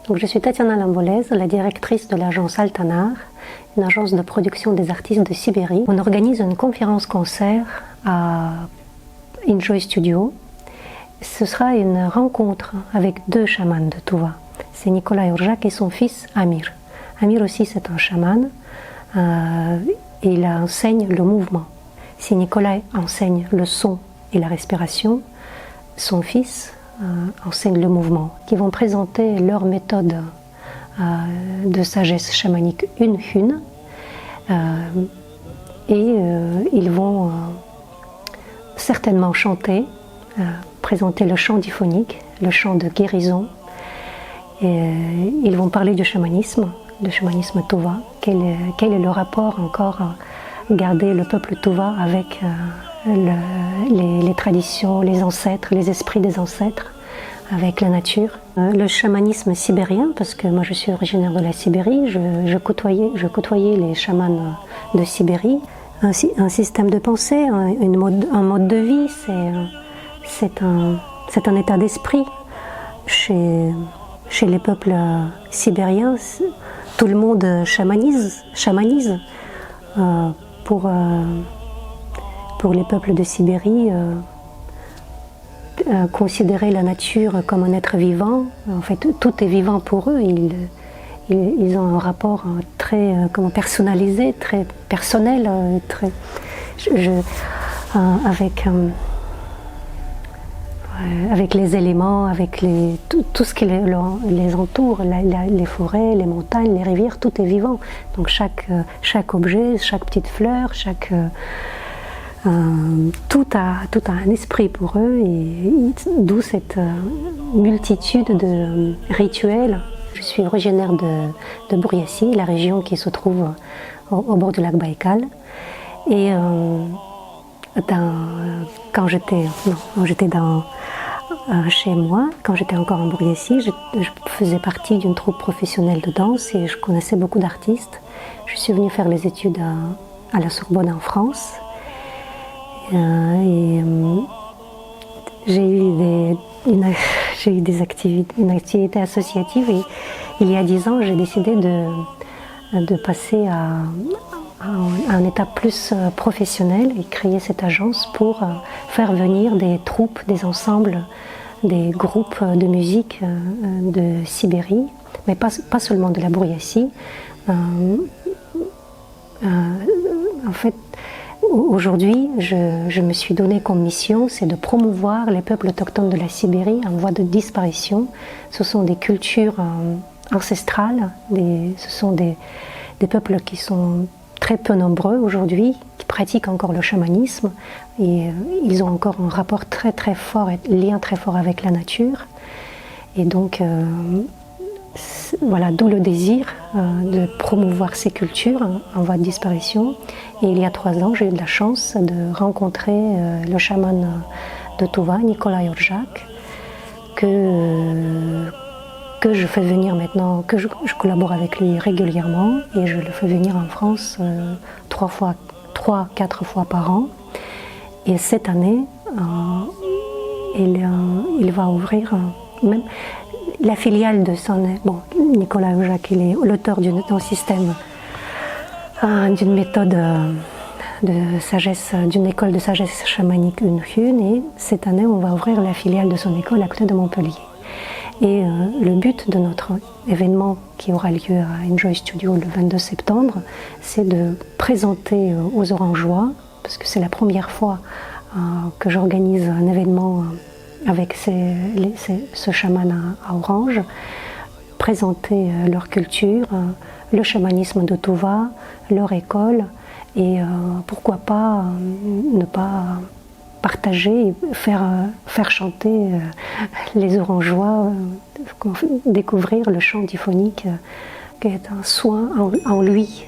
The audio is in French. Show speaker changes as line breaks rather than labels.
Donc, je suis Tatiana Lambolez, la directrice de l'agence Altanar, une agence de production des artistes de Sibérie. On organise une conférence-concert à Enjoy Studio. Ce sera une rencontre avec deux chamans de Touva. C'est Nikolai Orjak et son fils Amir. Amir aussi, c'est un chaman. Il enseigne le mouvement. Si Nikolai enseigne le son et la respiration, son fils enseigne le mouvement, qui vont présenter leur méthode de sagesse chamanique une. Ils vont certainement chanter, présenter le chant diphonique, le chant de guérison. Ils vont parler du chamanisme Touva. Quel est le rapport encore à garder le peuple Touva avec les traditions, les ancêtres, les esprits des ancêtres, avec la nature. Le chamanisme sibérien, parce que moi je suis originaire de la Sibérie, je côtoyais les chamans de Sibérie. Un système de pensée, un mode de vie, c'est un état d'esprit. Chez les peuples sibériens, tout le monde chamanise. Pour les peuples de Sibérie, considérer la nature comme un être vivant, en fait tout est vivant pour eux. Ils ont un rapport très personnalisé, très personnel, avec les éléments, avec tout ce qui les entoure, les forêts, les montagnes, les rivières, tout est vivant. Donc chaque objet, chaque petite fleur, tout a un esprit pour eux, et d'où cette multitude de rituels. Je suis originaire de Bouriassy, la région qui se trouve au bord du lac Baïkal. Et quand j'étais chez moi, quand j'étais encore en Bouriassy, je faisais partie d'une troupe professionnelle de danse et je connaissais beaucoup d'artistes. Je suis venue faire les études à la Sorbonne en France. J'ai eu une activité associative, et il y a 10 ans, j'ai décidé de passer à un état plus professionnel et créer cette agence pour faire venir des troupes, des ensembles, des groupes de musique de Sibérie, mais pas seulement de la Bouriassy. En fait, aujourd'hui, je me suis donné comme mission, c'est de promouvoir les peuples autochtones de la Sibérie en voie de disparition. Ce sont des cultures ancestrales, ce sont des peuples qui sont très peu nombreux aujourd'hui, qui pratiquent encore le chamanisme, et ils ont encore un rapport très très fort, un lien très fort avec la nature. Et donc, voilà, d'où le désir de promouvoir ces cultures en voie de disparition. Et il y a 3 ans, j'ai eu de la chance de rencontrer le chaman de Touva, Nikolai Orjak, que je fais venir maintenant, que je collabore avec lui régulièrement, et je le fais venir en France 3-4 fois par an. Et cette année, il va ouvrir même la filiale de Nikolai Orjak, il est l'auteur d'un système, d'une méthode de sagesse, d'une école de sagesse chamanique une, et cette année on va ouvrir la filiale de son école à côté de Montpellier. Et le but de notre événement qui aura lieu à Enjoy Studio le 22 septembre, c'est de présenter aux Orangeois, parce que c'est la première fois que j'organise un événement avec ce chaman à Orange, présenter leur culture, le chamanisme de Touva, leur école, et pourquoi pas ne pas partager et faire chanter les Orangeois, découvrir le chant diphonique qui est un soin en lui.